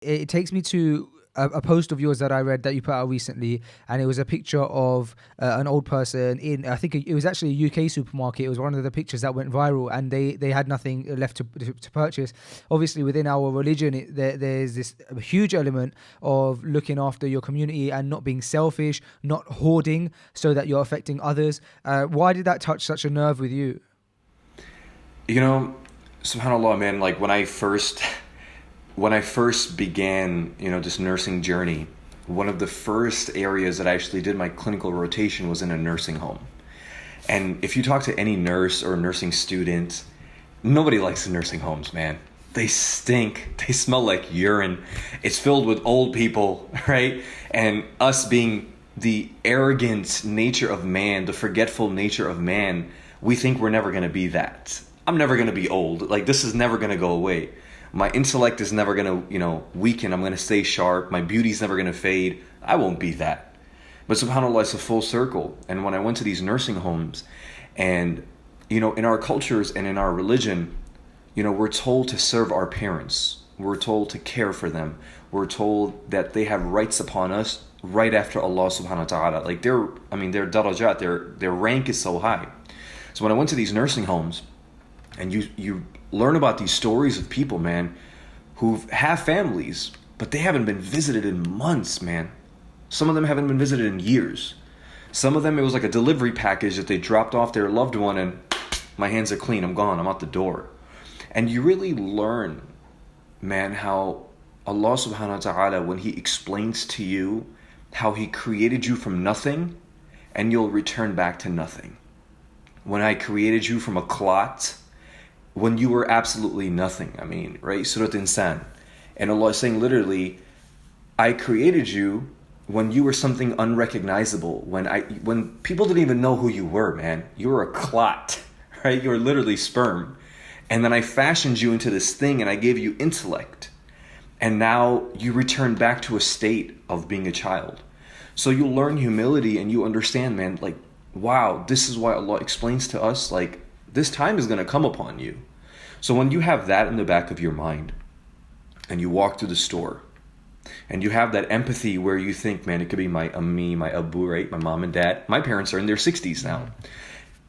It takes me to a post of yours that I read that you put out recently, and it was a picture of an old person in, I think it was actually a UK supermarket. It was one of the pictures that went viral, and they had nothing left to purchase. Obviously, within our religion, there's this huge element of looking after your community and not being selfish, not hoarding, so that you're affecting others. Why did that touch such a nerve with you? You know, subhanAllah, man, like when I first began, this nursing journey, one of the first areas that I actually did my clinical rotation was in a nursing home. And if you talk to any nurse or nursing student, nobody likes the nursing homes, man. They stink. They smell like urine. It's filled with old people, right? And us being the arrogant nature of man, the forgetful nature of man, we think we're never going to be that. I'm never going to be old. Like, this is never going to go away. My intellect is never going to, weaken. I'm going to stay sharp. My beauty's never going to fade. I won't be that. But subhanAllah, it's a full circle. And when I went to these nursing homes, and, in our cultures and in our religion, we're told to serve our parents. We're told to care for them. We're told that they have rights upon us right after Allah subhanahu wa ta'ala. Like their darajat, their rank is so high. So when I went to these nursing homes, and you learn about these stories of people, man, who have families, but they haven't been visited in months, man. Some of them haven't been visited in years. Some of them, it was like a delivery package that they dropped off their loved one, and my hands are clean, I'm gone, I'm out the door. And you really learn, man, how Allah subhanahu wa ta'ala, when He explains to you how He created you from nothing, and you'll return back to nothing. When I created you from a clot, when you were absolutely nothing. I mean, right? Surah Insan. And Allah is saying literally, I created you when you were something unrecognizable. When people didn't even know who you were, man. You were a clot, right? You were literally sperm. And then I fashioned you into this thing, and I gave you intellect. And now you return back to a state of being a child. So you learn humility, and you understand, man, like, wow, this is why Allah explains to us, like, this time is going to come upon you. So when you have that in the back of your mind, and you walk through the store, and you have that empathy where you think, man, it could be my ummi, my abu, right? My mom and dad. My parents are in their 60s now.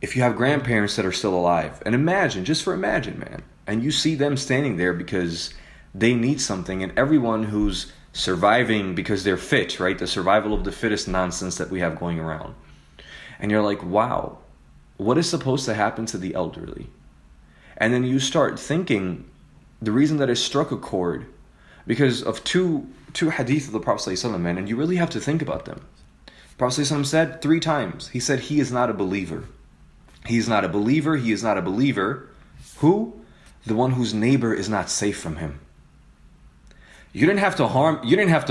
If you have grandparents that are still alive, and imagine, man, and you see them standing there because they need something, and everyone who's surviving because they're fit, right? The survival of the fittest nonsense that we have going around. And you're like, wow, what is supposed to happen to the elderly? And then you start thinking, the reason that it struck a chord, because of two hadith of the Prophet ﷺ, man, and you really have to think about them. The Prophet ﷺ said 3 times, he said, he is not a believer. He is not a believer, he is not a believer. Who? The one whose neighbor is not safe from him. You didn't have to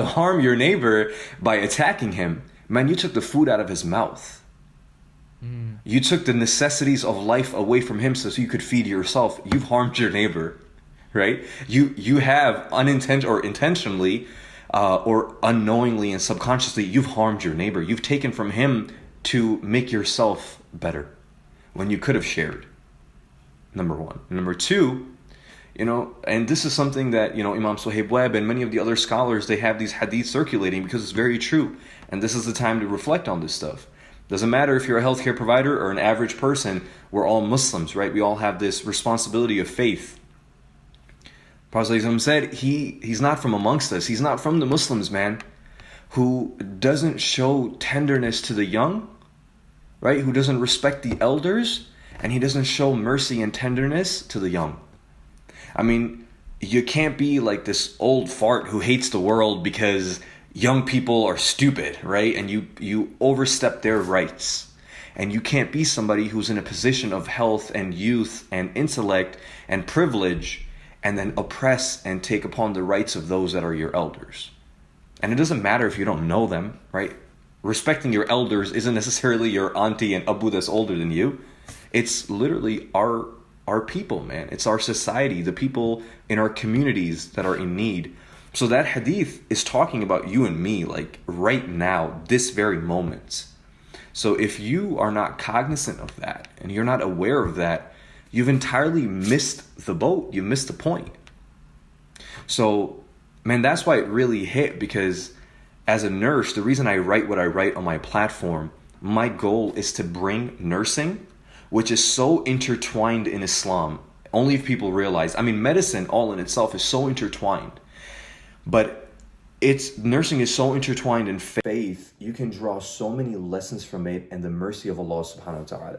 harm your neighbor by attacking him. Man, you took the food out of his mouth. You took the necessities of life away from him so you could feed yourself. You've harmed your neighbor, right? You have unintentionally or intentionally or unknowingly and subconsciously, you've harmed your neighbor. You've taken from him to make yourself better when you could have shared. Number 1. Number 2, and this is something that, Imam Suhaib Webb and many of the other scholars, they have these hadiths circulating because it's very true. And this is the time to reflect on this stuff. Doesn't matter if you're a healthcare provider or an average person, we're all Muslims, right? We all have this responsibility of faith. Prophet ﷺ said, he's not from amongst us. He's not from the Muslims, man, who doesn't show tenderness to the young, right? Who doesn't respect the elders, and he doesn't show mercy and tenderness to the young. I mean, you can't be like this old fart who hates the world because young people are stupid, right? And you overstep their rights. And you can't be somebody who's in a position of health and youth and intellect and privilege and then oppress and take upon the rights of those that are your elders. And it doesn't matter if you don't know them, right? Respecting your elders isn't necessarily your auntie and abu that's older than you. It's literally our people, man. It's our society, the people in our communities that are in need. So that hadith is talking about you and me, like right now, this very moment. So if you are not cognizant of that and you're not aware of that, you've entirely missed the boat. You missed the point. So Man, that's why it really hit, because as a nurse, the reason I write what I write on my platform, my goal is to bring nursing, which is so intertwined in Islam. Only if people realize, I mean, medicine all in itself is so intertwined, but it's nursing is so intertwined in faith. You can draw so many lessons from it and the mercy of Allah subhanahu wa ta'ala.